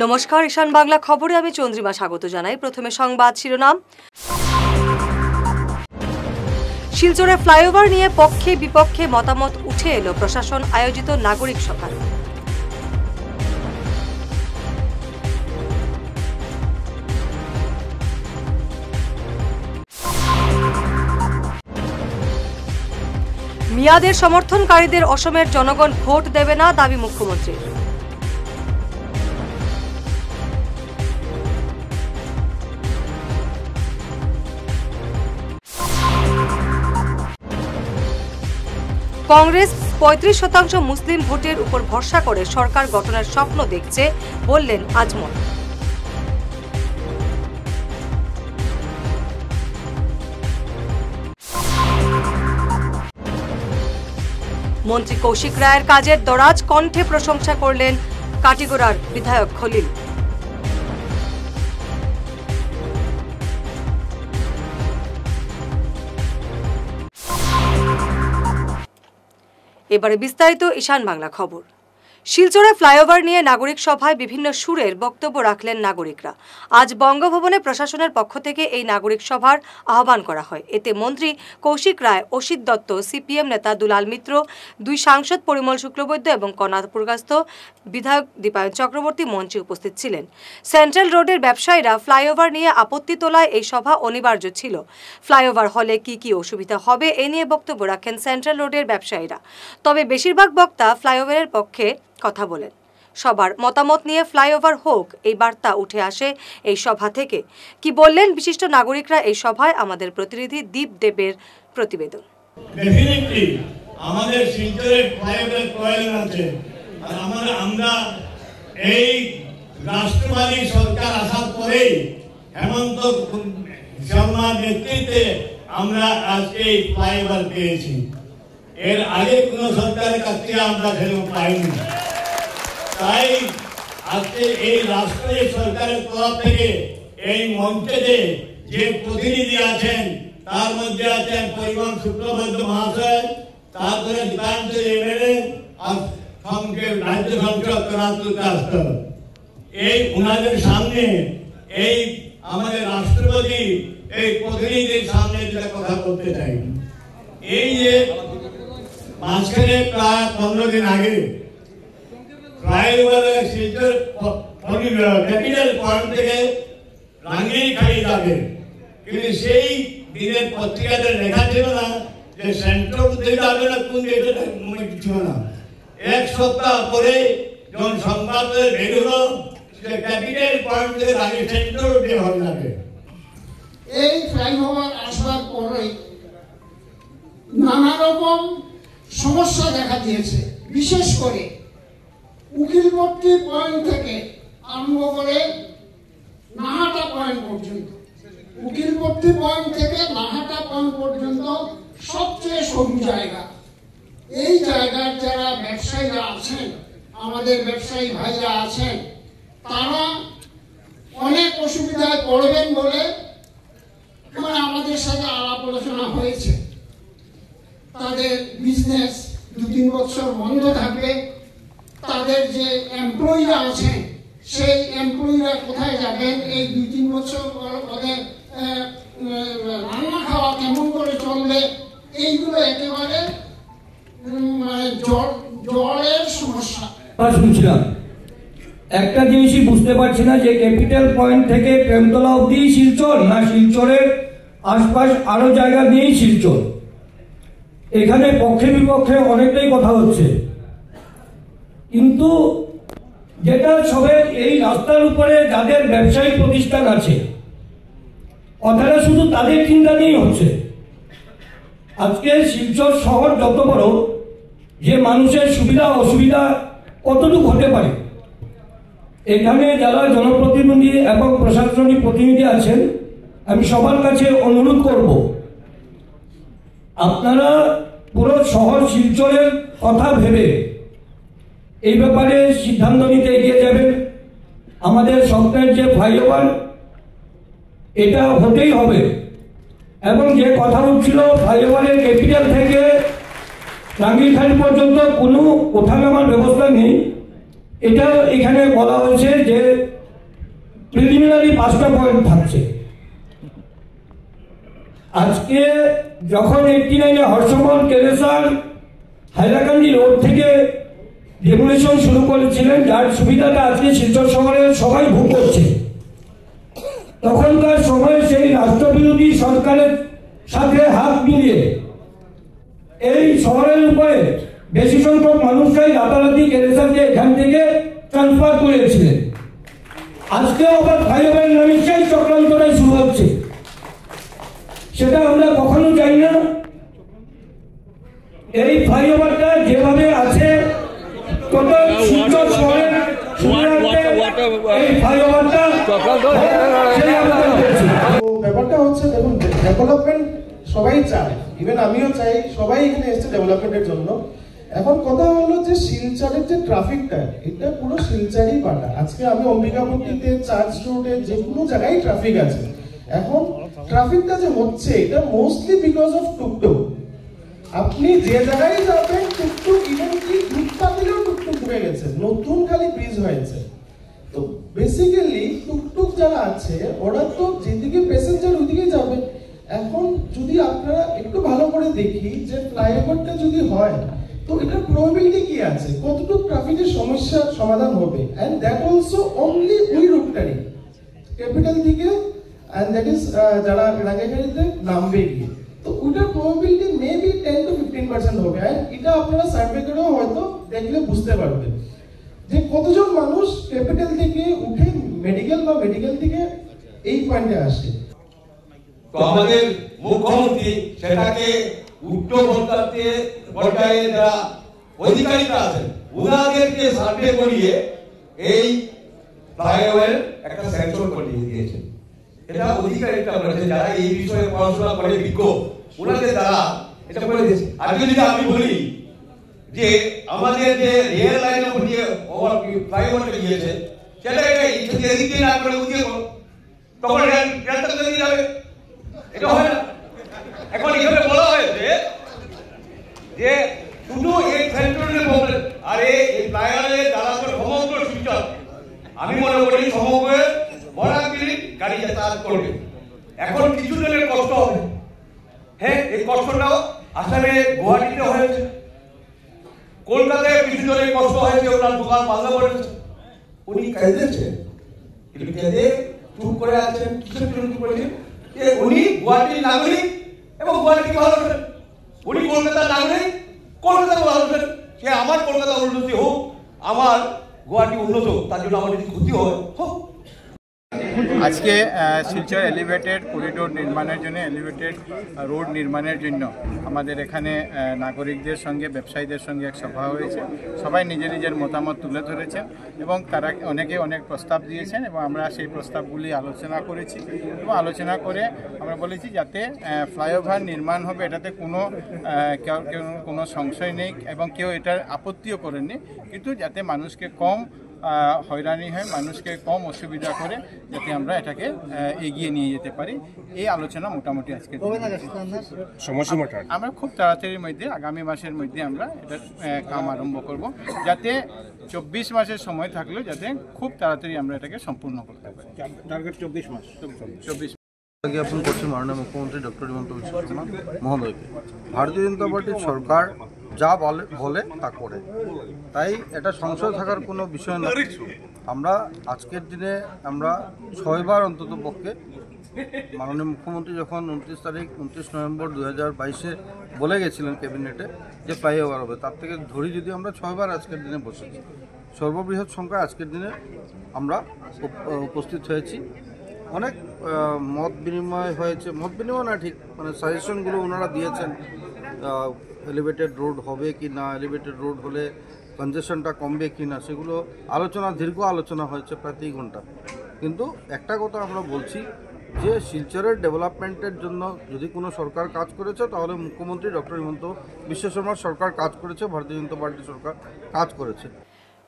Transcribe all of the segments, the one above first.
নমস্কার, ঈশান বাংলা খবরে আমি চন্দ্রিমা স্বাগত জানাই। প্রথমে সংবাদ শিরোনাম। শিলচরে ফ্লাইওভার নিয়ে পক্ষে বিপক্ষে মতামত উঠে এলো প্রশাসন আয়োজিত নাগরিক সভায়। মিয়াদের সমর্থনকারীদের অসমের জনগণ ভোট দেবে না, দাবি মুখ্যমন্ত্রীর। কংগ্রেস ৩৫% মুসলিম ভোটের উপর ভরসা করে সরকার গঠনের স্বপ্ন দেখছে, বললেন আজমল। মন্ত্রী কৌশিক রায়ের কাজের দরাজ কণ্ঠে প্রশংসা করলেন কাটিগড়ার বিধায়ক খলিল। এবারে বিস্তারিত ঈশান বাংলা খবর। শিলচরে ফ্লাইওভার নিয়ে নাগরিক সভায় বিভিন্ন সুরের বক্তব্য রাখলেন নাগরিকরা। আজ বঙ্গভবনে প্রশাসনের পক্ষ থেকে এই নাগরিক সভার আহ্বান করা হয়। এতে মন্ত্রী কৌশিক রায়, অসিত দত্ত, সিপিএম নেতা দুলাল মিত্র, 2 সাংসদ পরিমল শুক্লবৈদ্য এবং কনাপুরগাস্থ বিধায়ক দীপায়ন চক্রবর্তী মঞ্চে উপস্থিত ছিলেন। সেন্ট্রাল রোডের ব্যবসায়ীরা ফ্লাইওভার নিয়ে আপত্তি তোলায় এই সভা অনিবার্য ছিল। ফ্লাইওভার হলে কি কি অসুবিধা হবে এ নিয়ে বক্তব্য রাখেন সেন্ট্রাল রোডের ব্যবসায়ীরা। তবে বেশিরভাগ বক্তা ফ্লাইওভারের পক্ষে কথা বলেন। সবার মতামত নিয়ে ফ্লাইওভার হোক, এই বার্তা উঠে আসে এই সভা থেকে। কি বললেন বিশিষ্ট নাগরিকরা এই সভায়, আমাদের প্রতিনিধি দীপ দেবের প্রতিবেদন। ডেফিনেটলি আমাদের শিলচরে ফ্লাইওভার প্রয়োজন আছে। আর আমরা এই রাষ্ট্রবাদী সরকার আসার পরে হেমন্ত শর্মার নেতৃত্বে আমরা আজকে এই ফ্লাইওভার পেয়েছি। এর আগে কোন সরকারের কাছ থেকে আমরা সেরকম পাইনি। তাই আজকে এই রাষ্ট্রীয় সরকারের তরফ থেকে এই মঞ্চে যে প্রতিনিধি আছেন, তার মধ্যে আছেন পরিমল শুক্লবৈদ্য মহাশয়, তারপরে দীপায়ন এমএলএ আর রাজ্য সংসদ কনাপুরগাস্থ। এই ওনাদের সামনে এই আমাদের রাষ্ট্রপতি এই প্রতিনিধির সামনে যেটা কথা বলতে চাই, এই যে মাঝখানে প্রায় 15 দিন আগে ফ্লাইওভার শিলচর ক্যাপিটাল পয়েন্ট থেকে রাঙ্গিরখাড়ি যাবে, কিন্তু সেই দিনের পত্রিকাতে লেখা ছিল না যে সেন্ট্রাল থেকে যাবে না, কোন এটা ছিল না। 1 সপ্তাহ পরে যখন সংবাদ বের হলো যে ক্যাপিটাল পয়েন্ট থেকে রাঙ্গির সেন্ট্রাল রোডে হয়ে যাবে। এই ফ্লাইওভার আসার পরে নানা রকম সমস্যা দেখা দিয়েছে। বিশেষ করে উকিলপট্টি পয়েন্ট থেকে আরম্ভ করে নাহাটা পয়েন্ট পর্যন্ত, উকিলপট্টি পয়েন্ট থেকে নাহাটা পয়েন্ট পর্যন্ত সবচেয়ে সরু জায়গা। এই জায়গার যারা ব্যবসায়ীরা আছেন, আমাদের ব্যবসায়ী ভাইরা আছেন, তারা অনেক অসুবিধায় পড়বেন বলে আমাদের সাথে আলাপ আলোচনা হয়েছে। তাদের বিজনেস 2-3 বছর বন্ধ থাকবে। তাদের যে এমপ্লয়িরা আছেন, সেই এমপ্লয়িরা কোথায় যাবেন? এই 2-3 বছর ওদের রান্না খাওয়া কেমন করে চলবে? এইগুলো একেবারে জলের সমস্যা। শুনছিলাম, একটা জিনিসই বুঝতে পারছি না যে ক্যাপিটাল পয়েন্ট থেকে প্রেমতলা অবধি শিলচর, না শিলচরের আশপাশ আরো জায়গা নিয়েই শিলচর। এখানে পক্ষে বিপক্ষে অনেকটাই কথা হচ্ছে, কিন্তু যেটা সবে এই রাস্তার উপরে যাদের ব্যবসায়ী প্রতিষ্ঠান আছে, কথাটা শুধু তাদের চিন্তা নিয়েই হচ্ছে। আজকে শিলচর শহর যত বড়, যে মানুষের সুবিধা অসুবিধা কতটুকু হতে পারে, এখানে যারা জনপ্রতিনিধি এবং প্রশাসনিক প্রতিনিধি আছেন, আমি সবার কাছে অনুরোধ করব, আপনারা পুরো শহর শিলচরের কথা ভেবে এই ব্যাপারে সিদ্ধান্ত নিতে এগিয়ে যাবেন। আমাদের স্বপ্নের যে ফ্লাইওভার, এটা হতেই হবে। এবং যে কথা উঠছিল ফ্লাইওভারের ক্যাপিটাল থেকে রাঙ্গিরখাড়ি পর্যন্ত কোনো ওঠানামার ব্যবস্থা নেই, এটা এখানে বলা হয়েছে যে প্রিলিমিনারি 5টা পয়েন্ট থাকছে। আজকে যখন 89-এ হর্ষবর্ধন কেলেসার হাইলাকান্দি রোড থেকে ডেমোলিশন শুরু করেছিলেন, যার সুবিধাটা আজকে শিলচর শহরের সবাই ভোগ করছে, তখনকার সময়ে সেই রাষ্ট্রবিরোধী সরকারের সাথে হাত মিলিয়ে এই শহরের উপরে বেশি সংখ্যক মানুষরাই রাতারাতি কেলেসারকে এখান থেকে ট্রান্সফার করেছিলেন। আজকেও আবার ফ্লাইওভার নামে সেই চক্রান্তটাই শুরু হচ্ছে। সেটা আমরা কখনো চাই না। এই ফ্লাইওভারটা যেভাবে আছে টোটাল শিলচর শহরের এই ফ্লাইওভারটা ব্যাপারটা হচ্ছে, দেখুন, ডেভেলপমেন্ট সবাই চায়, ইভেন আমিও চাই, সবাই এখানে এসছে ডেভেলপমেন্টের জন্য। এখন কথা হলো যে শিলচরের যে ট্রাফিকটা, এটা পুরো শিলচরই পাটা। আজকে আমি অম্বিকাপট্টিতে, চার্চ রোডে, যে কোনো জায়গায় ট্রাফিক আছে। এখন ট্রাফিকটা যে হচ্ছে, এটা মোস্টলি বিকজ অফ টুকটুক। আপনি যে জায়গায় যাবেন টুকটুক, ইভেন কি দুধপা দিলেও টুকটুক ঢুকে গেছে, নতুন খালি ব্রিজ হয়েছে। তো বেসিক্যালি টুকটুক যারা আছে ওরা তো যেদিকে প্যাসেঞ্জার ওইদিকে যাবে। এখন যদি আপনারা একটু ভালো করে দেখি যে ফ্লাইওভারটা যদি হয়, তো এটার প্রবাবিলিটি কি আছে, কতটুকু ট্রাফিকের সমস্যার সমাধান হবে। এন্ড দ্যাট অলসো অনলি ওই রুটটারই, ক্যাপিটাল থেকে, এন্ড দ্যাট ইজ যারা রাঙ্গাইগাড়িতে নামবে গিয়ে। তো ওইটার প্রবাবিলিটি মেবি 10 to 15% হবে। এন্ড এটা আপনারা সার্ভে করেও হয়তো দেখলে বুঝতে পারবেন যে কতজন মানুষ ক্যাপিটাল থেকে উঠে মেডিকেল বা মেডিকেল থেকে এই পয়েন্টে আসে। তো আমাদের মুখ্যমন্ত্রী সেটাকে উচ্চ পর্যায়ে যারা অধিকারীরা আছেন ওনাদেরকে সার্ভে করিয়ে এই ফ্লাইওভার একটা স্যাংশন করে দিয়েছেন। এটা অধিকারীরা বলেছে, যারা এই বিষয়ে পড়াশোনা করে বিজ্ঞ, ওনাদের দ্বারা এটা করে দিয়েছে। আজকে যদি আমি বলি যে আমাদের যে রেল লাইনের উপর যে ফ্লাইওভারটা গিয়েছে, সেটা এদিকে না করে ওদিকে করো, তখন রেলটা তো দিয়ে যাবে, এটা হয় না। এখন এখানে বলা হয়েছে যে শুধু এই সেন্ট্রালের প্রবলেম, আর এই ফ্লাইওভারের দ্বারা সমগ্র শিলচর, আমি মনে করি সমগ্র বরাকগিরি গাড়ি যাতায়াত করবে। এখন কিছু জনের কষ্ট হবে। হ্যাঁ, এই কষ্টটাও আসলে গুয়াহাটিতে হয়েছে, কলকাতায় কিছু জনের কষ্ট হয়েছে, ওনার দোকান বন্ধ করেছে, উনি কেঁদেছেন, কিন্তু কেঁদে চুপ করে আছেন। কিসের জন্য চুপ করেছেন? যে উনি গুয়াহাটির নাগরিক এবং গুয়াহাটিকে ভালোবাসেন। উনি কলকাতার নাগরিক, কলকাতাকে ভালোবাসেন। সে আমার কলকাতা উন্নতি হোক, আমার গুয়াহাটি উন্নত হোক, তার জন্য আমার যদি ক্ষতি হয় হোক। আজকে শিলচর এলিভেটেড করিডোর নির্মাণের জন্য, এলিভেটেড রোড নির্মাণের জন্য আমাদের এখানে নাগরিকদের সঙ্গে, ব্যবসায়ীদের সঙ্গে এক সভা হয়েছে। সবাই নিজের নিজের মতামত তুলে ধরেছেন এবং তারা অনেকে অনেক প্রস্তাব দিয়েছেন এবং আমরা সেই প্রস্তাবগুলি আলোচনা করেছি এবং আলোচনা করে আমরা বলেছি যাতে ফ্লাইওভার নির্মাণ হবে এটাতে কোনো সংশয় নেই এবং কেউ এটার আপত্তিও করেননি, কিন্তু যাতে মানুষকে কম হয়রানি হয়, মানুষকে কম অসুবিধা করে, যাতে আমরা এটাকে এগিয়ে নিয়ে যেতে পারি। এই আলোচনা মোটামুটি আজকে আমরা খুব তাড়াতাড়ির মধ্যে, আগামী মাসের মধ্যে আমরা এটার কাম আরম্ভ করব, যাতে 24 মাসের সময় থাকলেও যাতে খুব তাড়াতাড়ি আমরা এটাকে সম্পূর্ণ করতে পারি। টার্গেট 24 মাস। জ্ঞাপন করছি মাননীয় মুখ্যমন্ত্রী ডক্টর হিমন্ত বিশ্ব শর্মা মহোদয়কে। ভারতীয় জনতা পার্টির সরকার যা বলে তা করে, তাই এটা সংশয় থাকার কোনো বিষয় না। আমরা আজকের দিনে আমরা 6 বার অন্তত পক্ষে মাননীয় মুখ্যমন্ত্রী যখন 29 নভেম্বর 2022-এ বলে গেছিলেন ক্যাবিনেটে যে ফ্লাইওভার হবে, তার থেকে ধরি যদি আমরা 6 বার আজকের দিনে বসেছি। সর্ববৃহৎ সংখ্যায় আজকের দিনে আমরা উপস্থিত হয়েছি। অনেক মত বিনিময় হয়েছে, মত বিনিময় না ঠিক, মানে সাজেশনগুলো ওনারা দিয়েছেন, এলিভেটেড রোড হবে কি না, এলিভেটেড রোড হলে কনজেশনটা কমবে কি না, সেগুলো দীর্ঘ আলোচনা হয়েছে প্রায় 3 ঘন্টা। কিন্তু একটা কথা আমরা বলছি যে শিলচরের ডেভেলপমেন্টের জন্য যদি কোনো সরকার কাজ করেছে তাহলে মুখ্যমন্ত্রী ডক্টর হিমন্ত বিশ্ব শর্মার সরকার কাজ করেছে, ভারতীয় জনতা পার্টির সরকার কাজ করেছে।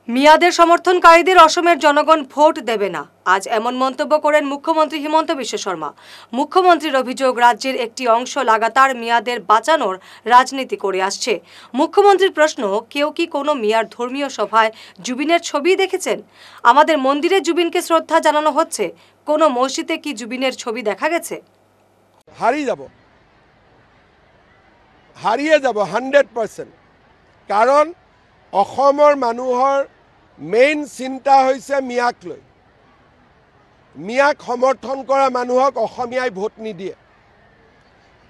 মিয়াদের সমর্থনকারীদের অসমের জনগণ ভোট দেবে না, আজ এমন মন্তব্য করেন মুখ্যমন্ত্রী হিমন্ত বিশ্ব শর্মা। মুখ্যমন্ত্রীর অভিযোগ, রাজ্যের একটি অংশ লাগাতার মিয়াদের বাঁচানোর রাজনীতি করে আসছে। মুখ্যমন্ত্রীর প্রশ্ন, কেউ কি কোনো মিয়ার ধর্মীয় সভায় জুবিনের ছবি দেখেছেন? আমাদের মন্দিরে জুবিনকে শ্রদ্ধা জানানো হচ্ছে, কোনো মসজিদে কি জুবিনের ছবি দেখা গেছে? হারিয়ে যাব 100%। কাৰণ অসমৰ মানুহৰ মেইন চিন্তা হৈছে মিয়াক লৈ। মিয়াক সমৰ্থন কৰা মানুহক অসমীয়াই ভোট নিদিয়ে।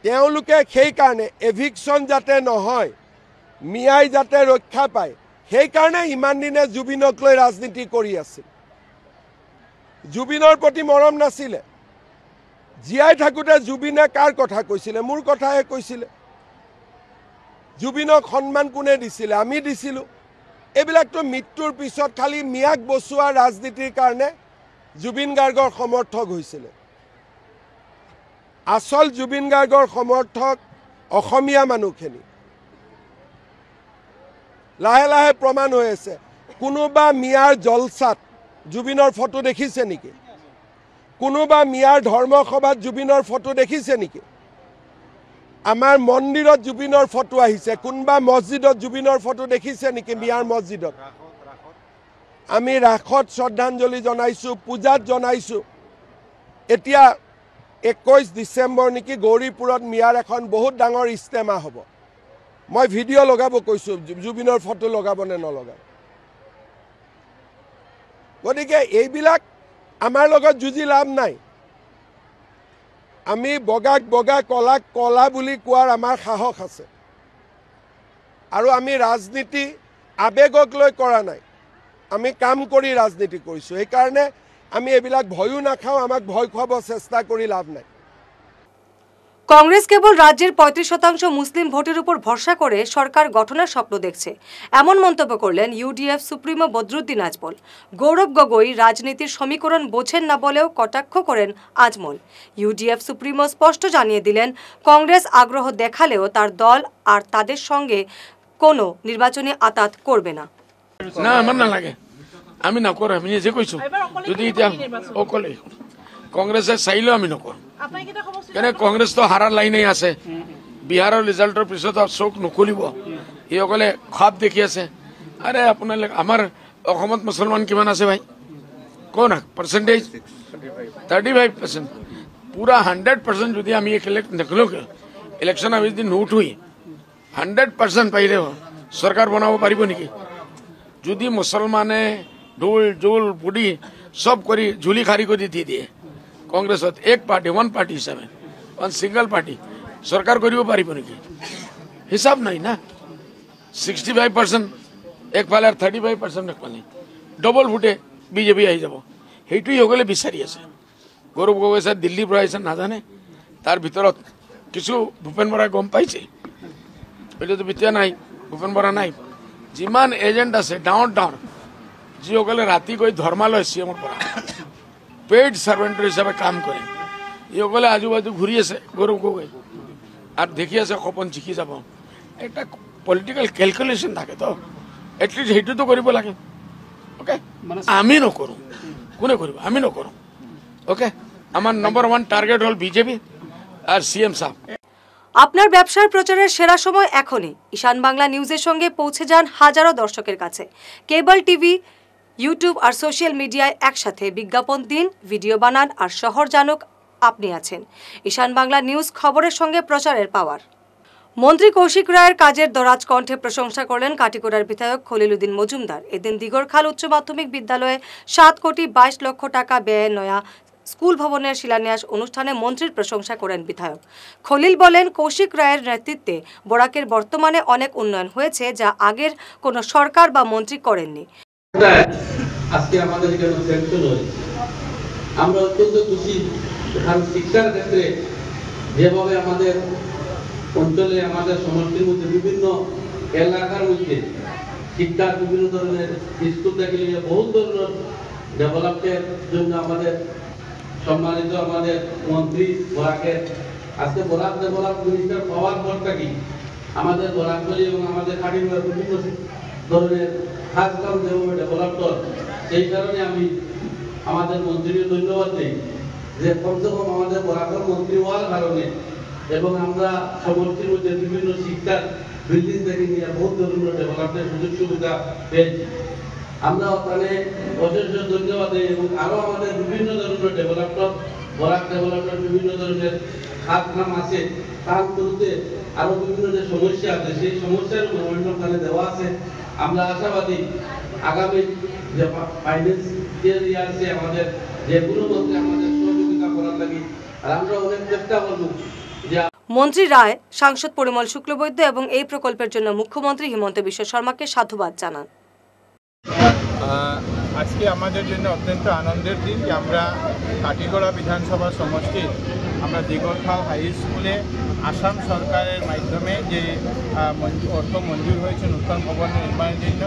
তেওঁলোকে সেইকাৰণে এভিকশ্যন যাতে নহয়, মিয়াই যাতে ৰক্ষা পায়, সেইকাৰণে ইমান দিনে জুবিনক লৈ ৰাজনীতি কৰি আছিল। জুবিনৰ প্ৰতি মৰম নাছিলে। জীয়াই থাকোঁতে জুবিনে কাৰ কথা কৈছিলে? মোৰ কথাহে কৈছিলে। জুবিনক সন্মান কোনে দিছিলে? আমি দিছিলোঁ। এইবিলাকতো মৃত্যুৰ পিছত খালি মিয়াক বচোৱা ৰাজনীতিৰ কাৰণে জুবিন গাৰ্গৰ সমৰ্থক হৈছিলে। আচল জুবিন গাৰ্গৰ সমৰ্থক অসমীয়া মানুহখিনি। লাহে লাহে প্ৰমাণ হৈ আছে। কোনোবা মিয়াৰ জলচাত জুবিনৰ ফটো দেখিছে নেকি? কোনোবা মিয়াৰ ধৰ্মসভাত জুবিনৰ ফটো দেখিছে নেকি? আমাৰ মন্দিৰত জুবিনৰ ফটো আহিছে। কোনোবা মছজিদত জুবিনৰ ফটো দেখিছে নেকি? মিয়াৰ মছজিদত আমি ৰাসত শ্ৰদ্ধাঞ্জলি জনাইছোঁ, পূজাত জনাইছোঁ। এতিয়া 21 ডিচেম্বৰ নেকি গৌৰীপুৰত মিয়াৰ এখন বহুত ডাঙৰ ইস্তেমা হ'ব। মই ভিডিঅ' লগাব কৈছোঁ, জুবিনৰ ফটো লগাব নে নলগাব। গতিকে এইবিলাক আমাৰ লগত যুঁজি লাভ নাই। আমি বগাক বগা, কলাক কলা বুলি কোৱাৰ আমাৰ সাহস আছে। আৰু আমি ৰাজনীতি আৱেগক লৈ কৰা নাই, আমি কাম কৰি ৰাজনীতি কৰিছোঁ। সেইকাৰণে আমি এইবিলাক ভয়ো নাখাওঁ, আমাক ভয় খুৱাব চেষ্টা কৰি লাভ নাই। কংগ্রেস কেবল রাজ্যের 35% মুসলিম ভোটের উপর ভরসা করে সরকার গঠনের স্বপ্ন দেখছে, এমন মন্তব্য করলেন ইউডিএফ সুপ্রিমো বদরুদ্দিন আজমল। গৌরব গগৈ রাজনীতির সমীকরণ বোঝেন না বলেও কটাক্ষ করেন আজমল। ইউডিএফ সুপ্রিমো স্পষ্ট জানিয়ে দিলেন, কংগ্রেস আগ্রহ দেখালেও তার দল আর তাদের সঙ্গে কোনো নির্বাচনী আতাত করবে না। না, আমার না লাগে, আমি নকৰো। আমি নিজে কৈছো, যদি এতিয়া অকলে কংগ্রেসে চাইলেও আমি নকৰোঁ। কেনে কংগ্রেস তো হারার লাইনে আছে। বিহারের রেজাল্টের পিছত চোখ নুখুলিব। এইসকলে খাপ দেখি আছে। আরে আপনার আমার অসমত মুসলমান কিমান আছে ভাই? কোন পার্সেন্টেজ? 35%। পুরা 100% যদি আমি ইলেকশন আমি যদি নুঠুই 100% পাইলে সরকার বনাব পাৰিব নেকি? যদি মুসলমানে ঢোল জোল বুড়ি সব করে ঝুলি খারি করে দি দিয়ে কংগ্রেসত এক পার্টি, ওয়ান পার্টি হিসাবে, ওয়ান সিঙ্গল পার্টি সরকার কৰিব পাৰিব নেকি? হিসাব নাই না। 65% একফালে আর 35% একফালে, ডবল ভোটে বিজেপি আহি যাব। সেইটোই সকলে বিচাৰি আছে। গৌৰৱ গগৈ ছাৰ দিল্লীৰ পৰা আহিছে নাজানে, তাৰ ভিতৰত কিছু ভূপেন বৰাই গম পাইছে। এতিয়াতো বিতিয়া নাই, ভূপেন বৰা নাই। যিমান এজেণ্ট আছে ডাঙৰ ডাঙৰ, যিসকলে ৰাতি গৈ ধৰ্মালয় চিএমৰ পৰা পেইড সার্ভেন্ট হিসাবে কাম করে, এইসকলে আজুবাজু ঘূৰি আছে গৌৰৱ গগৈ আর দেখি আছে সপন জিকি যাব। একটা পলিটিক্যাল ক্যালকুলেশন থাকে, তো এটলিস্ট সেইটোতো কৰিব লাগে। ওকে, আমি নকৰোঁ। কোনে কৰিব? আমি নকৰোঁ। ওকে, আমার নম্বর 1 টার্গেট হল বিজেপি আর সিএম সাহেব। আপনার ব্যবসার প্রচারের সেরা সময় এখনই। ঈশান বাংলা নিউজের সঙ্গে পৌঁছে যান হাজারো দর্শকের কাছে। কেবল টিভি, ইউটিউব আর সোশ্যাল মিডিয়ায় একসাথে বিজ্ঞাপন দিন, ভিডিও বানান আর শহর জানুক আপনি আছেন। ঈশান বাংলা নিউজ, খবরের সঙ্গে প্রচারের পাওয়ার। মন্ত্রী কৌশিক রায়ের কাজের দরাজ কণ্ঠে প্রশংসা করলেন কাটিগড়ার বিধায়ক খলিল উদ্দিন মজুমদার। এদিন দিগরখাল উচ্চ মাধ্যমিক বিদ্যালয়ে 7 কোটি 22 লক্ষ টাকা ব্যয়ে নয়া স্কুল ভবনের শিলান্যাস অনুষ্ঠানে মন্ত্রীর প্রশংসা করেন বিধায়ক খলিল। বলেন, কৌশিক রায়ের নেতৃত্বে বরাকের বর্তমানে অনেক উন্নয়ন হয়েছে, যা আগের কোনো সরকার বা মন্ত্রী করেননি। আজকে আমাদের এখানে সেন্ট্রাল হয়েছে, আমরা অত্যন্ত খুশি। কারণ শিক্ষার ক্ষেত্রে যেভাবে আমাদের অঞ্চলে, আমাদের সমষ্টির মধ্যে, বিভিন্ন এলাকার মধ্যে শিক্ষার বিভিন্ন ধরনের স্কুল থেকে বহু ধরনের ডেভেলপমেন্টের জন্য আমাদের সম্মানিত আমাদের মন্ত্রী বরাকের আজকে বরাক ডেভেলপ মিনিস্টার পাওয়ার পর থাকি আমাদের বরাকবলী এবং আমাদের কাটিগড়ার বিভিন্ন ধরনের কাজকাম যেভাবে ডেভেলপ কর, সেই কারণে আমি আমাদের মন্ত্রীকে ধন্যবাদ দিই যে কমসে কম আমাদের বরাকর মন্ত্রী হওয়ার কারণে এবং আমরা সমষ্টির মধ্যে বিভিন্ন শিক্ষার বিল্ডিং থেকে নিয়ে বহু ধরনের ডেভেলপমেন্টের সুযোগ সুবিধা পেয়েছি। আমরা ওখানে অশেষ ধন্যবাদ দিই এবং আরো আমাদের বিভিন্ন ধরনের ডেভেলপমেন্ট বরাক ডেভেলপমেন্ট বিভিন্ন ধরনের খাত নাম আছে, তার বিরুদ্ধে আরো বিভিন্ন যে সমস্যা আছে সেই সমস্যার মনোনয়ন ওখানে দেওয়া আছে। আমরা আশাবাদী আগামী যে ফাইন্যান্সিয়াল ইয়ার্সে আমাদের যে কোনো মন্ত্রী আমাদের সহযোগিতা করার লাগে আর আমরা অনেক চেষ্টা করব যে মন্ত্রী রায় সাংসদ পরিমল শুক্লবৈদ্য এবং এই প্রকল্পের জন্য মুখ্যমন্ত্রী হিমন্ত বিশ্ব শর্মাকে সাধুবাদ জানান। আজকে আমাদের জন্য অত্যন্ত আনন্দের দিন যে আমরা কাটিগড়া বিধানসভা সমষ্টির আমরা দিগরখাল হাই স্কুলে আসাম সরকারের মাধ্যমে যে অর্থ মঞ্জুর হয়েছে নূতন ভবন নির্মাণের জন্য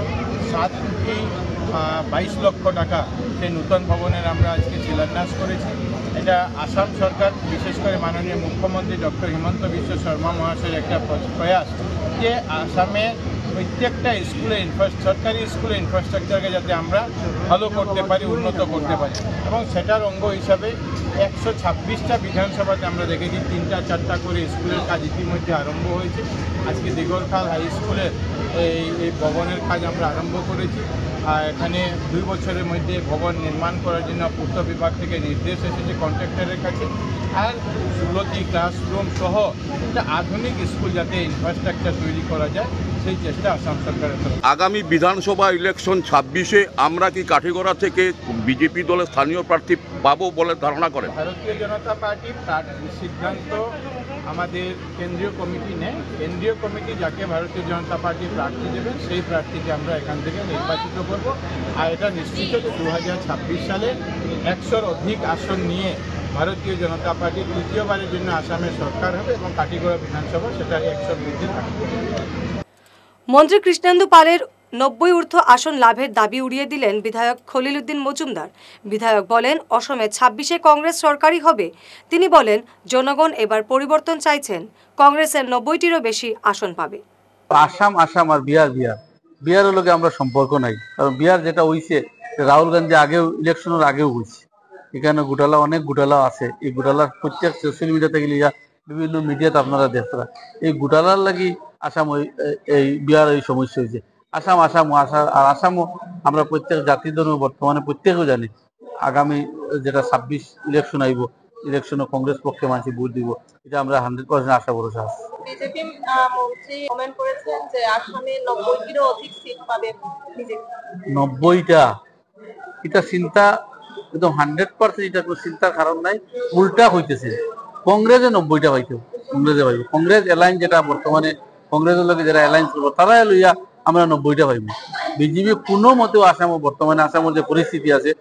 7,22 লক্ষ টাকা সেই নূতন ভবনের আমরা আজকে শিলান্যাস করেছি। এটা আসাম সরকার বিশেষ করে মাননীয় মুখ্যমন্ত্রী ডক্টর হিমন্ত বিশ্ব শর্মা মহাশয়ের একটা প্রয়াস যে আসামে প্রত্যেকটা স্কুলে সরকারি স্কুলে ইনফ্রাস্ট্রাকচারকে যাতে আমরা ভালো করতে পারি, উন্নত করতে পারি এবং সেটার অঙ্গ হিসাবে 126টা বিধানসভাতে আমরা দেখেছি 3টা-4টা করে স্কুলের কাজ ইতিমধ্যে আরম্ভ হয়েছে। আজকে দিগরখাল হাই স্কুলের এই ভবনের কাজ আমরা আরম্ভ করেছি। আর এখানে 2 বছরের মধ্যে ভবন নির্মাণ করার জন্য পূর্ত বিভাগ থেকে নির্দেশ এসেছে কন্ট্রাক্টরের কাছে। আর 16টি ক্লাসরুম সহ একটা আধুনিক স্কুল যাতে ইনফ্রাস্ট্রাকচার তৈরি করা যায় সেই চেষ্টা আসাম সরকারের। আগামী বিধানসভা ইলেকশন 26-এ আমরা কি কাঠিগড়া থেকে বিজেপি দলের স্থানীয় প্রার্থী পাবো বলে ধারণা করেন? ভারতীয় জনতা পার্টি সিদ্ধান্ত আমাদের কেন্দ্রীয় কমিটি নেয়। কেন্দ্রীয় কমিটি যাকে ভারতীয় জনতা পার্টি প্রার্থী দেবেন সেই প্রার্থীকে আমরা এখান থেকে নির্বাচিত করব। আর এটা নিশ্চিত যে 2026 সালে 100-র অধিক আসন নিয়ে ভারতীয় জনতা পার্টি তৃতীয়বারের জন্য আসামের সরকার হবে এবং কাটিগড়া বিধানসভা সেটা 100-র বৃদ্ধি থাকবে। মন্ত্রী কৃষ্ণেন্দু পালের 90 ঊর্ধ্ব আসন লাভের দাবি উড়িয়ে দিলেন বিধায়ক খলিল উদ্দিন মজুমদার। বিধায়ক বলেন অসমে 26-এ কংগ্রেস সরকারই হবে। তিনি বলেন জনগণ এবার পরিবর্তন চাইছেন, কংগ্রেসের 90টিরও বেশি আসন পাবে। আসাম আর বিহারের লোকে আমরা সম্পর্ক নাই, কারণ বিহার যেটা হয়েছে রাহুল গান্ধী আগেও ইলেকশনের আগেও হয়েছে। এখানে অনেক ঘোটালা আছে। এই ঘোটালার প্রত্যেক সোশ্যাল মিডিয়াতে গেলে বিভিন্ন মিডিয়াতে আপনারা দেখতেরা এই ঘোটালার লাগি আসাম এই বিহার এই সমস্যা হয়েছে। আসামও আমরা প্রত্যেক জাতি ধর্ম বর্তমানে প্রত্যেকেও জানি আগামী যেটা 26 ইলেকশন আইব, ইলেকশনে কংগ্রেস পক্ষে মানুষ ভোট দিব, এটা আমরা 100% আশা ভরসা আছে। বিজেপি মন্ত্রী কমেন্ট করেছেন যে আসামে 90টিরও অধিক সিট পাবে বিজেপি। 90টা এটা চিন্তা একদম 100%, এটা কোনো চিন্তার কারণ নাই। উল্টা হইতেছে কংগ্রেসে 90টা পাইতো, কংগ্রেসে পাইব। কংগ্রেস এলাইন যেটা বর্তমানে কংগ্রেসের লোকে যারা অ্যালায়েন্স করবো তারাই লইয়া আমরা 90টা পাইব। বিজেপি কোনো মতেও বর্তমানে আসামের যে পরিস্থিতি আছে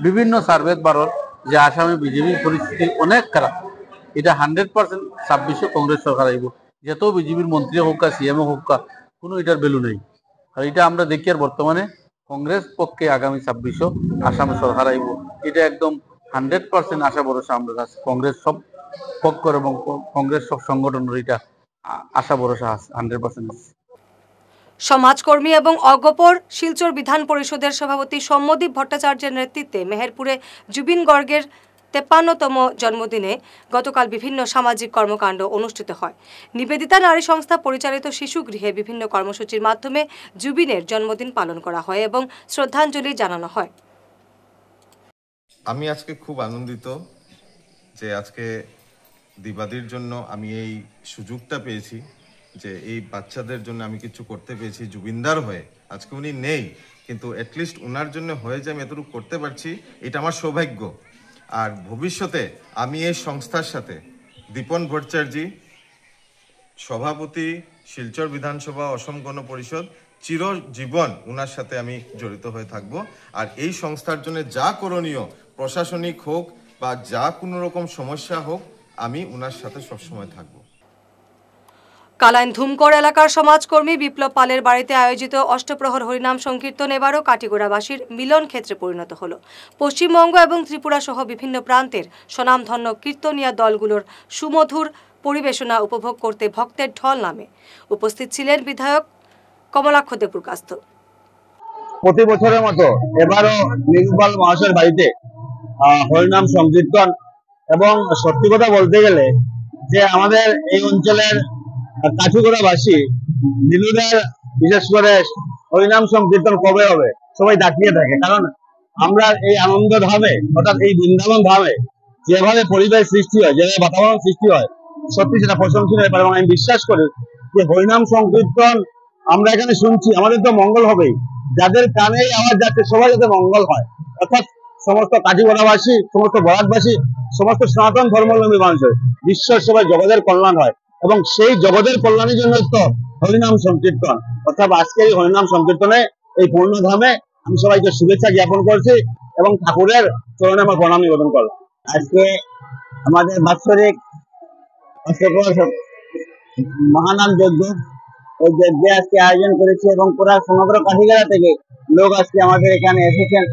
বিভিন্ন সার্ভে বারর যে আসামে বিজেপির পরিস্থিতি অনেক খারাপ, এটা 100% 26-এ কংগ্রেস সরকার আইব। যত বিজেপির মন্ত্রী হোক কা সিএমও হোক কা কোনো এটার ভ্যালু নেই। আর এটা আমরা দেখি আর বর্তমানে কংগ্রেস পক্ষে আগামী 26-এ আসামে সরকার আইব, এটা একদম 100% আশা ভরসা আমরা কাছে। কংগ্রেস সব পক্ষ এবং কংগ্রেস সব সংগঠনের এটা আশা ভরসা আছে 100%। সমাজকর্মী এবং অগপর শিলচর বিধান পরিষদের সভাপতি সৌম্যদীপ ভট্টাচার্যের নেতৃত্বে মেহেরপুরে জুবিন গর্গের 53তম জন্মদিনে গতকাল বিভিন্ন সামাজিক কর্মকাণ্ড অনুষ্ঠিত হয়। নিবেদিতা নারী সংস্থা পরিচালিত শিশু গৃহে বিভিন্ন কর্মসূচির মাধ্যমে জুবিনের জন্মদিন পালন করা হয় এবং শ্রদ্ধাঞ্জলি জানানো হয়। আমি আজকে খুব আনন্দিত যে আজকে দিবাদির জন্য আমি এই সুযোগটা পেয়েছি, যে এই বাচ্চাদের জন্য আমি কিছু করতে পেরেছি জুবিনদার হয়ে। আজকে উনি নেই, কিন্তু অ্যাটলিস্ট ওনার জন্য হয়ে যে আমি এতটুকু করতে পারছি এটা আমার সৌভাগ্য। আর ভবিষ্যতে আমি এই সংস্থার সাথে দীপন ভট্টাচার্য সভাপতি শিলচর বিধানসভা অসম গণ পরিষদ চিরজীবন ওনার সাথে আমি জড়িত হয়ে থাকব। আর এই সংস্থার জন্য যা করণীয় প্রশাসনিক হোক বা যা কোনো রকম সমস্যা হোক আমি ওনার সাথে সবসময় থাকব। কালাইন ধুমকর এলাকার সমাজকর্মী বিপ্লব পালের বাড়িতে আয়োজিত অষ্টপ্রহর হরিনাম সংকীর্তন এবারও কাটিগড়াবাসীর মিলন ক্ষেত্রে পরিণত হল। পশ্চিমবঙ্গ এবং ত্রিপুরা সহ বিভিন্ন প্রান্তের স্বনামধন্য কীর্তনিয়া দলগুলোর সুমধুর পরিবেশনা উপভোগ করতে ভক্তের ঢল নামে। উপস্থিত ছিলেন বিধায়ক কমলাক্ষ দেবপুরকাস্ত। প্রতি বছরের মতো এবারও মৃদুপাল মহাশয়ের বাড়িতে হরিনাম সংকীর্তন, এবং সত্যি কথা বলতে গেলে যে আমাদের এই অঞ্চলের কাঠিগড়াবাসী নীলুদার বিশেষ করে হরিনাম সংকীর্তন কবে হবে সবাই তাকিয়ে থাকে। কারণ আমরা এই আনন্দ ধামে অর্থাৎ এই বৃন্দাবন ধামে যেভাবে পরিবেশ সৃষ্টি হয়, যেভাবে বাতাবরণ সৃষ্টি হয়, সত্যি সেটা প্রশংসনীয় ব্যাপার। এবং আমি বিশ্বাস করি যে হরিনাম সংকীর্তন আমরা এখানে শুনছি, আমাদের তো মঙ্গল হবেই, যাদের কানেই আওয়াজ যাচ্ছে সবাই যাতে মঙ্গল হয়, অর্থাৎ সমস্ত কাঠিগড়াবাসী, সমস্ত বরাকবাসী, সমস্ত সনাতন ধর্মাবলম্বী মানুষের বিশ্বের সবাই জগতের কল্যাণ হয়। এবং সেই জগতের কল্যাণের জন্য তো হরিনাম সংকীর্তন, অর্থাৎ আজকে এই হরিনাম সংকীর্তনে এই পূর্ণধামে আমি সবাইকে শুভেচ্ছা জ্ঞাপন করছি এবং ঠাকুরের চরণে আমার প্রণাম নিবেদন করলাম। আজকে আমাদের বাৎসরিক মহানাম যজ্ঞ, ওই যজ্ঞে আজকে আয়োজন করেছি এবং পুরা সমগ্র কাঠিগড়া থেকে লোক আজকে আমাদের এখানে এসেছেন।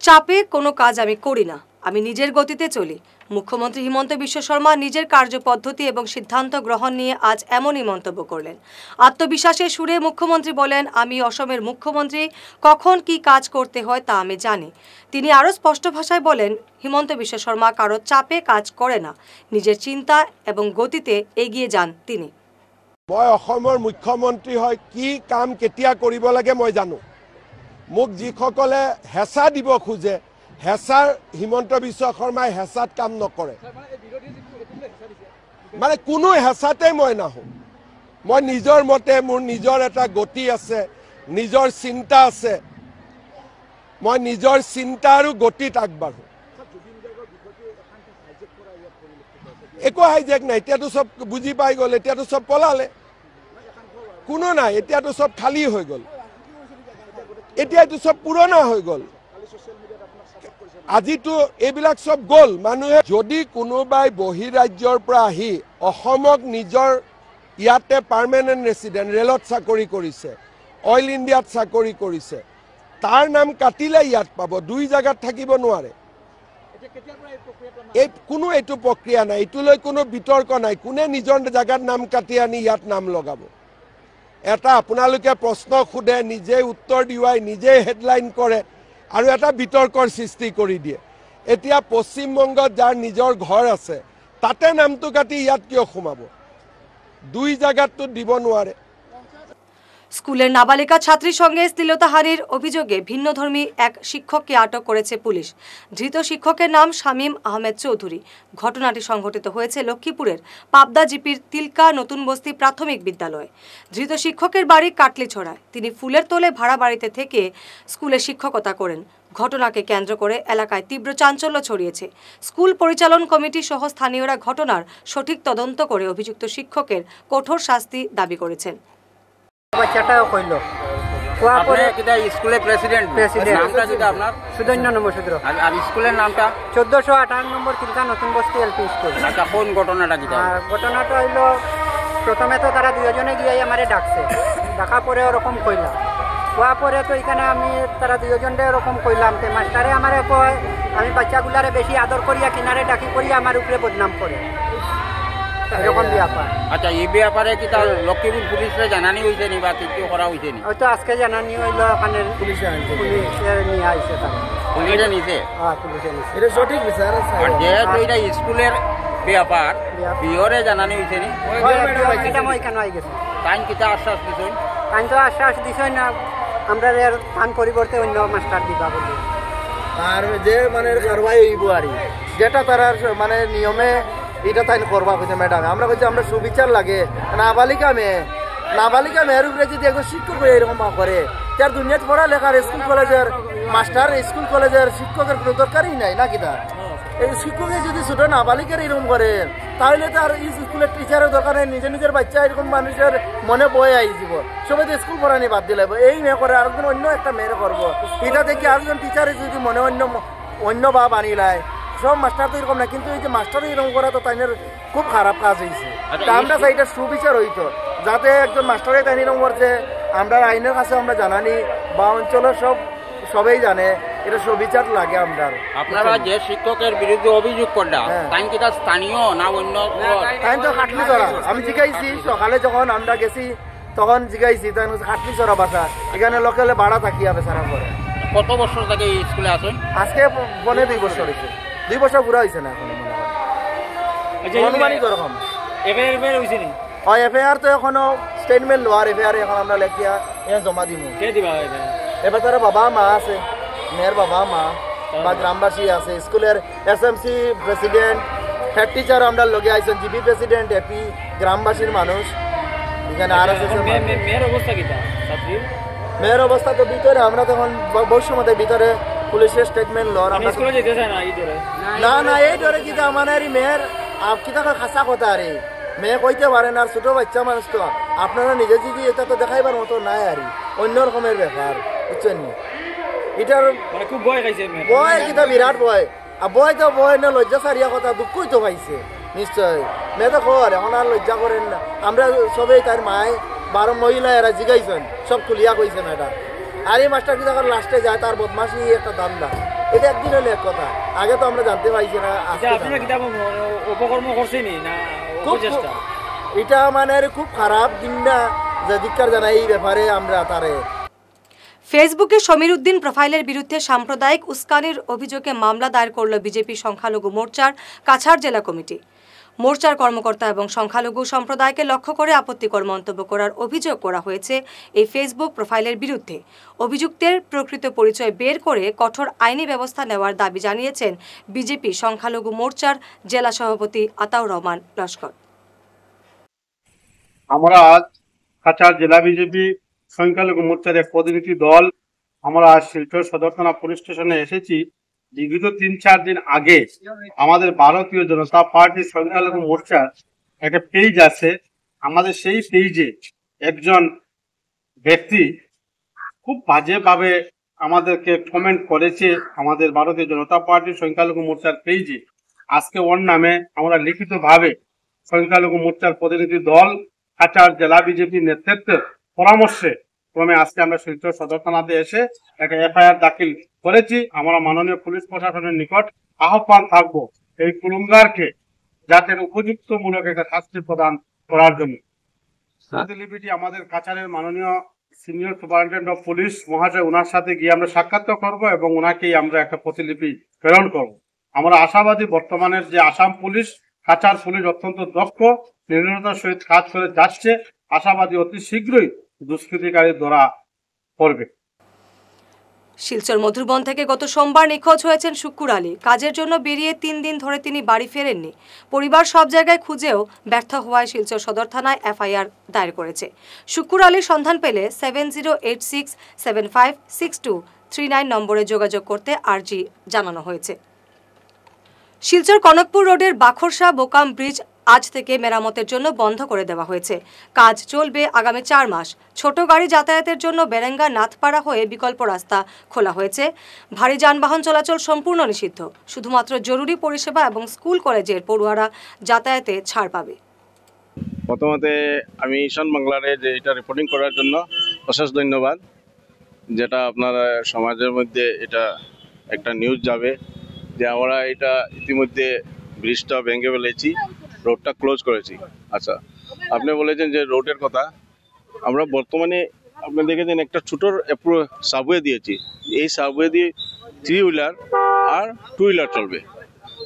চাপে কোনো কাজ আমি করি না, আমি নিজের গতিতে চলি। মুখ্যমন্ত্রী হিমন্ত বিশ্ব শর্মা নিজের কার্যপদ্ধতি এবং সিদ্ধান্ত গ্রহণ নিয়ে আজ এমনই মন্তব্য করলেন। আত্মবিশ্বাসের সুরে মুখ্যমন্ত্রী বলেন, আমি অসমের মুখ্যমন্ত্রী, কখন কি কাজ করতে হয় তা আমি জানি। তিনি আরও স্পষ্ট ভাষায় বলেন, হিমন্ত বিশ্ব শর্মা কারো চাপে কাজ করে না, নিজের চিন্তা এবং গতিতে এগিয়ে যান তিনি। মই অসমৰ মুখ্যমন্ত্ৰী হয়, কি কাম কেতিয়া কৰিব লাগে মই জানো। মোক যিসকলে হেঁচা দিব খোজে, হেঁচাৰ হিমন্ত বিশ্ব শৰ্মাই হেঁচাত কাম নকৰে, মানে কোনো হেঁচাতে মই নাহোঁ। মই নিজৰ মতে, মোৰ নিজৰ এটা গতি আছে, নিজৰ চিন্তা আছে, মই নিজৰ চিন্তা আৰু গতিত আগবাঢ়োঁ। একো হাইজেক নাই, এতিয়াতো চব বুজি পাই গ'ল, এতিয়াতো চব পলালে, কোনো নাই, এতিয়াতো চব খালী হৈ গ'ল, এতিয়াতো চব পুৰণা হৈ গ'ল, আজিতো এইবিলাক চব গ'ল। মানুহে যদি কোনোবাই বহিৰাজ্যৰ পৰা আহি অসমক নিজৰ ইয়াতে পাৰ্মানেণ্ট ৰেচিডেণ্ট, ৰেলত চাকৰি কৰিছে, অইল ইণ্ডিয়াত চাকৰি কৰিছে, তাৰ নাম কাটিলে ইয়াত পাব, দুই জেগাত থাকিব নোৱাৰে। এই কোনো এইটো প্ৰক্ৰিয়া নাই, এইটোলৈ কোনো বিতৰ্ক নাই, কোনে নিজৰ জেগাত নাম কাটি আনি ইয়াত নাম লগাব। এটা আপোনালোকে প্ৰশ্ন সোধে, নিজে উত্তৰ দিয়াই নিজে হেডলাইন কৰে আৰু এটা বিতৰ্কৰ সৃষ্টি কৰি দিয়ে। এতিয়া পশ্চিমবংগত যাৰ নিজৰ ঘৰ আছে তাতে নামটো কাটি ইয়াত কিয় সোমাব? দুই জায়গাতো দিব নোৱাৰে। স্কুলের নাবালিকা ছাত্রীর সঙ্গে শ্লীলতাহানির অভিযোগে ভিন্নধর্মী এক শিক্ষককে আটক করেছে পুলিশ। ধৃত শিক্ষকের নাম শামীম আহমেদ চৌধুরী। ঘটনাটি সংঘটিত হয়েছে লক্ষ্মীপুরের পাবদা জিপির তিলকা নতুন বস্তি প্রাথমিক বিদ্যালয়ে। ধৃত শিক্ষকের বাড়ি কাটলিছড়ায়। তিনি ফুলের তোলে ভাড়া বাড়িতে থেকে স্কুলে শিক্ষকতা করেন। ঘটনাকে কেন্দ্র করে এলাকায় তীব্র চাঞ্চল্য ছড়িয়েছে। স্কুল পরিচালন কমিটি সহ স্থানীয়রা ঘটনার সঠিক তদন্ত করে অভিযুক্ত শিক্ষকের কঠোর শাস্তি দাবি করেছেন। বাচ্চাটা কইল কোয়া পরে কিটা স্কুলের প্রেসিডেন্ট নামটা কিটা আপনার সুদন্য নমস্কার আর স্কুলের নামটা 1458 নম্বর তিলকা নতুন বস্তি এলপি স্কুল। আচ্ছা কোন ঘটনাটা কিটা? ঘটনাটা হইলো প্রথমে তো তারা দুইজনে গিয়ে আমারে ডাকছে, ডাকা পরে ওরকম কইলা, কোয়া পরে তো এখানে আমি তারা দুইজনে ওরকম কইলাম, তে মাস্টারে আমারে কয় আমি বাচ্চাগুলারে বেশি আদর করিয়া কিনারে ডাকি করিয়া আমার উপরে বদনাম করে এরকম ব্যাপার। আচ্ছা এই ব্যাপারে কি তার লক্ষ্মীপুর পুলিশে জানানি হয়েছে নি বা কিছু করা হয়েছে নি? ওই তো আজকে জানানি হইলো, ওখানে পুলিশে নিয়ে আইছে, তারা পুলিশে নিছে। হ্যাঁ পুলিশে নিছে, এটা সঠিক বিচার আছে। আর যেহেতু এটা স্কুলের ব্যাপার বিহরে জানানি হয়েছে নি? এটা মই কেন আই গেছে তাই কিটা আশ্বাস দিছেন? তাই তো আশ্বাস দিছেন না আমরা এর স্থান পরিবর্তে অন্য মাস্টার দিবা বলি। আর যে মানে কারবাই হইব আর যেটা তারা মানে নিয়মে এটা তাই করবা কইছে ম্যাডাম। আমরা কইছি আমরা সুবিচার লাগে, নাবালিকা মেয়ের উপরে যদি একজন শিক্ষক এরকম করে, তার দুনিয়াতে পড়ালেখার স্কুল কলেজের মাস্টার, স্কুল কলেজের শিক্ষকের কোনো দরকারই নাই নাকি? তার এই শিক্ষকের যদি ছোট নাবালিকার এরকম করে তাহলে তো আর স্কুলের টিচারের দরকার নেই। নিজের বাচ্চা এরকম মানুষের মনে বয়ে আই যাব, সবাই তো স্কুল পড়ানি বাদ দিলে এই মেয়ে করে আরেকজন অন্য একটা মেয়ের করবো। এটা দেখি আরেকজন টিচারে যদি মনে অন্য বা বানিলায়, সব মাস্টার তো এরকম না, কিন্তু এই যে মাস্টার এরকম করা তো তাইনের খুব খারাপ কাজ হয়েছে। আমরা চাই এটা সুবিচার হইতো, যাতে একজন মাস্টারে তাই এরকম করছে আমরা আইনের কাছে আমরা জানানি বা অঞ্চলের সবাই জানে, এটা সুবিচার লাগে। আমরা আপনারা যে শিক্ষকের বিরুদ্ধে অভিযোগ করলাম তাই কি স্থানীয় না অন্য? তাই তো কাটলি ধরা আমি জিজ্ঞাসি সকালে যখন আমরা গেছি তখন জিগাইছি তখন খাটনি চড়া বাসা এখানে লোকালে ভাড়া থাকি হবে সারা পরে। কত বছর থেকে এই স্কুলে আসেন? আজকে বনে 2 বছর হয়েছে, 2 বছর পুরা হয়েছে না এখন অনুমানিক ওরকম। এফআইআর হয়েছে নি? হয় এফআইআর তো এখনো স্টেটমেন্ট লোয়ার এফআইআর এখন আমরা লেখিয়া জমা দিব। কে দিবা? এবার তারা বাবা মা আছে, মেয়ের বাবা মা বা গ্রামবাসী আছে, স্কুলের এসএমসি প্রেসিডেন্ট, হেড টিচার আমরা লগে আইছেন, জিপি প্রেসিডেন্ট, এপি, গ্রামবাসীর মানুষ এখানে আর আছে। মেয়ের অবস্থা কি? মেয়ের অবস্থা তো ভিতরে, আমরা তখন বৈষম্যদের ভিতরে পুলিশের স্টেটমেন্ট লর না না এই ধরে কি আমার মেয়ের কি খাসা কথা আরে মেয়ে কইতে পারেন আর ছোট বাচ্চা মানুষ তো আপনারা নিজে যদি এটা তো দেখাইবার মতো নাই আর অন্য রকমের ব্যাপার বুঝছেন। এটার খুব ভয় খাইছে, ভয় কিতা বিরাট ভয়। আর ভয় তো ভয় না, লজ্জা সারিয়া কথা দুঃখই তো পাইছে নিশ্চয়। মেয়ে তো খবর এখন আর লজ্জা করেন না, আমরা সবাই তার মায় 12 মহিলা এরা জিগাইছেন, সব খুলিয়া কইছে ম্যাডাম। আর এই মাস্টার কি যখন লাস্টে যায় তার বদমাশি একটা দান্দা, এটা একদিন হলে এক কথা, আগে তো আমরা জানতে পাইছি না। অপকর্ম করছেনি না এটা মানে খুব খারাপ দিন না, যে ধিক্কার জানাই এই ব্যাপারে আমরা তারে। ফেসবুকে সমীর উদ্দিন প্রোফাইলের বিরুদ্ধে সাম্প্রদায়িক উস্কানির অভিযোগে মামলা দায়ের করল বিজেপি সংখ্যালঘু মোর্চার কাছাড় জেলা কমিটি। মোর্চার কর্মকর্তা এবং সংখ্যালঘু সম্প্রদায়কে লক্ষ্য করে আপত্তিকর মন্তব্য করার অভিযোগ করা হয়েছে এই ফেসবুক প্রোফাইলের বিরুদ্ধে। অভিযুক্তের প্রকৃত পরিচয় বের করে কঠোর আইনি ব্যবস্থা নেওয়ার দাবি জানিয়েছেন বিজেপি সংখ্যালঘু মোর্চার জেলা সভাপতি আতাউর রহমান লস্কর। আমরা আজ কাছাড় জেলা বিজেপি সংখ্যালঘু মোর্চার এক প্রতিনিধি দল আমরা শিলচর সদর থানা পুলিশ স্টেশনে এসেছি। বিগত 3-4 দিন আগে আমাদের ভারতীয় জনতা পার্টির সংখ্যালঘু মোর্চার একটা পেজ আছে, আমাদের সেই পেজে একজন ব্যক্তি খুব বাজেভাবে আমাদেরকে কমেন্ট করেছে আমাদের ভারতীয় জনতা পার্টির সংখ্যালঘু মোর্চার পেজে। আজকে ওর নামে আমরা লিখিতভাবে সংখ্যালঘু মোর্চার প্রতিনিধি দল কাছাড় জেলা বিজেপির নেতৃত্বের পরামর্শে ক্রমে আজকে আমরা শিলচর সদর থানাতে এসে একটা এফআইআর দাখিল করেছি। আমরা মাননীয় পুলিশ প্রশাসনের নিকট আহ্বান থাকবো এই কুলুঙ্গারকে যাতে উপযুক্তমূলক একটা শাস্তি প্রদান করার জন্য। প্রতিলিপিটি আমাদের কাছাড়ের মাননীয় সিনিয়র সুপারিনটেন্ডেন্ট অফ পুলিশ মহাশয়, ওনার সাথে গিয়ে আমরা সাক্ষাৎ করবো এবং ওনাকেই আমরা একটা প্রতিলিপি প্রেরণ করব। আমরা আশাবাদী বর্তমানের যে আসাম পুলিশ, কাছাড় পুলিশ অত্যন্ত দক্ষ, নির্ণয়তার সহিত কাজ করে যাচ্ছে। আশাবাদী অতি শীঘ্রই দুষ্কৃতিকারী ধরা পড়বে। শিলচর মধুরবন থেকে গত সোমবার নিখোঁজ হয়েছেন শুক্কুর আলী। কাজের জন্য বেরিয়ে 3 দিন ধরে তিনি বাড়ি ফেরেননি। পরিবার সব জায়গায় খুঁজেও ব্যর্থ হওয়ায় শিলচর সদর থানায় এফআইআর দায়ের করেছে। শুক্কুর আলীর সন্ধান পেলে 7086756239 নম্বরে যোগাযোগ করতে আর্জি জানানো হয়েছে। শিলচর কনকপুর রোডের বাখরসা বোকাম ব্রিজ আজ থেকে মেরামতের জন্য বন্ধ করে দেওয়া হয়েছে। কাজ চলবে আগামী 4 মাস। ছোট গাড়ি যাতায়াতের জন্য বেরেঙ্গা নাথপাড়া হয়ে বিকল্প রাস্তা খোলা হয়েছে। ভারী যানবাহন চলাচল সম্পূর্ণ নিষিদ্ধ। শুধুমাত্র জরুরি পরিষেবা এবং স্কুল কলেজের পড়ুয়ারা যাতায়াতে ছাড় পাবে। প্রথমতে আমি ঈশান বাংলারে যে এটা রিপোর্টিং করার জন্য অশেষ ধন্যবাদ, যেটা আপনারা সমাজের মধ্যে এটা একটা নিউজ যাবে যে আমরা এটা ইতিমধ্যে ব্রিজটা ভেঙে ফেলেছি, রোডটা ক্লোজ করেছি। আচ্ছা, আপনি বলেছেন যে রোডের কথা, আমরা বর্তমানে আপনি দেখেছেন একটা ছোটো সাবওয়ে দিয়েছি। এই সাবওয়ে দিয়ে 3 হুইলার আর 2 হুইলার চলবে,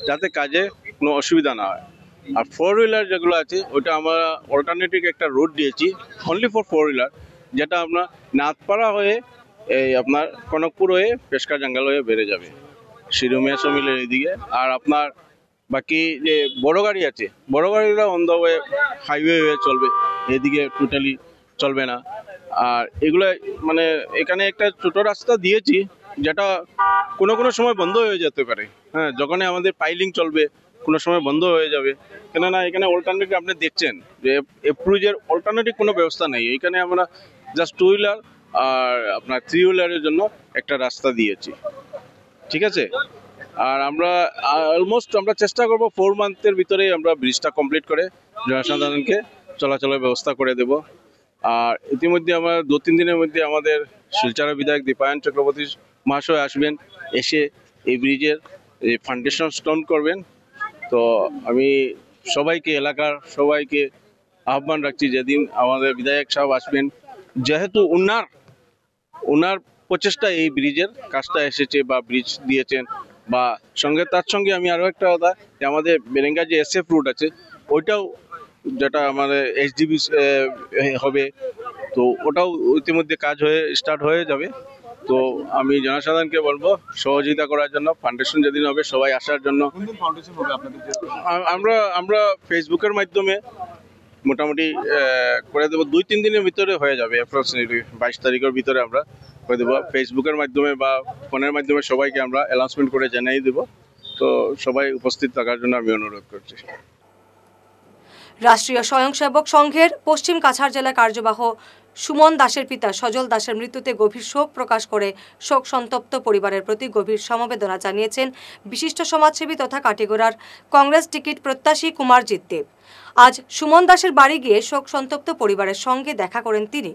যাতে কাজে কোনো অসুবিধা না হয়। আর 4 হুইলার যেগুলো আছে ওইটা আমরা অল্টারনেটিভ একটা রুট দিয়েছি অনলি ফর 4 হুইলার, যেটা আপনার নাথপাড়া হয়ে এই আপনার কনকপুর হয়ে পেশকার জঙ্গল হয়ে বেড়ে যাবে শিরুমিয়া সমিলের এইদিকে। আর আপনার বাকি যে বড় গাড়ি আছে, বড় গাড়িগুলো অন দ্য ওয়ে হাইওয়ে হয়ে চলবে, এদিকে টোটালি চলবে না। আর এগুলো মানে এখানে একটা ছোটো রাস্তা দিয়েছি যেটা কোনো সময় বন্ধ হয়ে যেতে পারে। হ্যাঁ, যখন আমাদের পাইলিং চলবে কোনো সময় বন্ধ হয়ে যাবে, কেননা এখানে অল্টারনেটিভ আপনি দেখছেন যে এপ্রুজের অল্টারনেটিভ কোনো ব্যবস্থা নেই। এখানে আমরা জাস্ট 2 হুইলার আর আপনার 3 হুইলারের জন্য একটা রাস্তা দিয়েছি, ঠিক আছে। আর আমরা অলমোস্ট আমরা চেষ্টা করব 4 মান্থের ভিতরে আমরা ব্রিজটা কমপ্লিট করে জনসাধারণকে চলাচলের ব্যবস্থা করে দেব। আর ইতিমধ্যে আমরা 2-3 দিনের মধ্যে আমাদের শিলচরের বিধায়ক দীপায়ন চক্রবর্তী মহাশয় আসবেন, এসে এই ব্রিজের এই ফাউন্ডেশন স্টোন করবেন। তো আমি সবাইকে, এলাকার সবাইকে আহ্বান রাখছি যেদিন আমাদের বিধায়ক সাহেব আসবেন, যেহেতু ওনার প্রচেষ্টা এই ব্রিজের কাজটা এসেছে বা ব্রিজ দিয়েছেন, বা তার সঙ্গে আমি আরও একটা কথা, যে আমাদের বেরেঙ্গা যে SF রুট আছে ওইটাও যেটা আমাদের HDB হবে, তো ওটাও ইতিমধ্যে কাজ স্টার্ট হয়ে যাবে। তো আমি জনসাধারণকে বলবো সহযোগিতা করার জন্য, ফাউন্ডেশন যেদিন হবে সবাই আসার জন্য। আমরা ফেসবুকের মাধ্যমে মোটামুটি করে দেবো, 2-3 দিনের ভিতরে হয়ে যাবে, অ্যাপ্রক্সিমেটলি 22 তারিখের ভিতরে আমরা করে দেবো। ফেসবুকের মাধ্যমে বা ফোনের মাধ্যমে সবাইকে আমরা অ্যানাউন্সমেন্ট করে জানিয়ে দেবো। তো সবাই উপস্থিত থাকার জন্য আমি অনুরোধ করছি। রাষ্ট্রীয় স্বয়ংসেবক সংঘের পশ্চিম কাছাড় জেলা কার্যবাহ সুমন দাসের পিতা সজল দাসের মৃত্যুতে গভীর শোক প্রকাশ করে শোক সন্তপ্ত পরিবারের প্রতি গভীর সমবেদনা জানিয়েছেন বিশিষ্ট সমাজসেবী তথা কাটিগড়ার কংগ্রেস টিকিট প্রত্যাশী কুমারজিৎ দেব। আজ সুমন দাসের বাড়ি গিয়ে শোক সন্তপ্ত পরিবারের সঙ্গে দেখা করেন তিনি।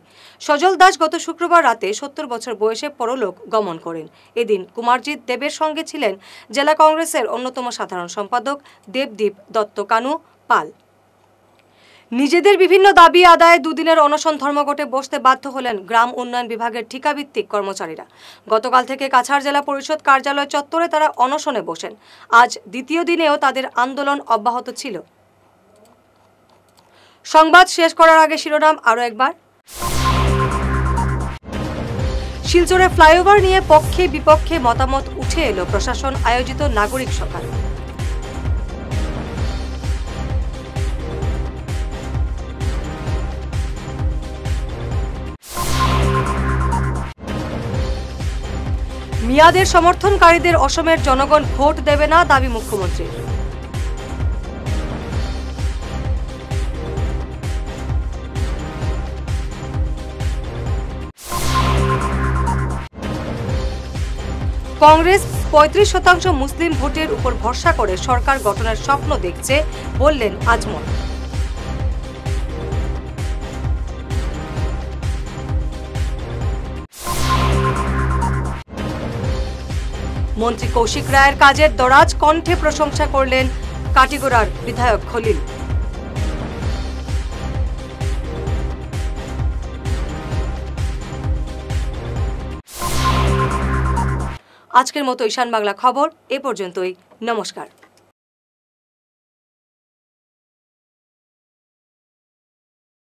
সজল দাস গত শুক্রবার রাতে 70 বছর বয়সে পরলোক গমন করেন। এদিন কুমারজিৎ দেবের সঙ্গে ছিলেন জেলা কংগ্রেসের অন্যতম সাধারণ সম্পাদক দেবদীপ দত্ত কানু পাল। নিজেদের বিভিন্ন দাবি আদায়ে দুদিনের অনশন ধর্মঘটে বসতে বাধ্য হলেন গ্রাম উন্নয়ন বিভাগের ঠিকাভিত্তিক কর্মচারীরা। গতকাল থেকে কাছাড় জেলা পরিষদ কার্যালয় চত্বরে তারা অনশনে বসেন। আজ দ্বিতীয় দিনেও তাদের আন্দোলন অব্যাহত ছিল। সংবাদ শেষ করার আগে শিরোনাম আরও একবার। শিলচরে ফ্লাইওভার নিয়ে পক্ষে বিপক্ষে মতামত উঠে এলো প্রশাসন আয়োজিত নাগরিক সভায়। মিয়াদের সমর্থনকারীদের অসমের জনগণ ভোট দেবে না, দাবি মুখ্যমন্ত্রীর। কংগ্রেস 35% মুসলিম ভোটের উপর ভরসা করে সরকার গঠনের স্বপ্ন দেখছে বললেন আজমল। মন্ত্রী কৌশিক রায়ের কাজের দরাজ কণ্ঠে প্রশংসা করলেন কাটিগড়ার বিধায়ক খলিল। আজকের মতো ঈশান বাংলা খবর এ পর্যন্তই। নমস্কার।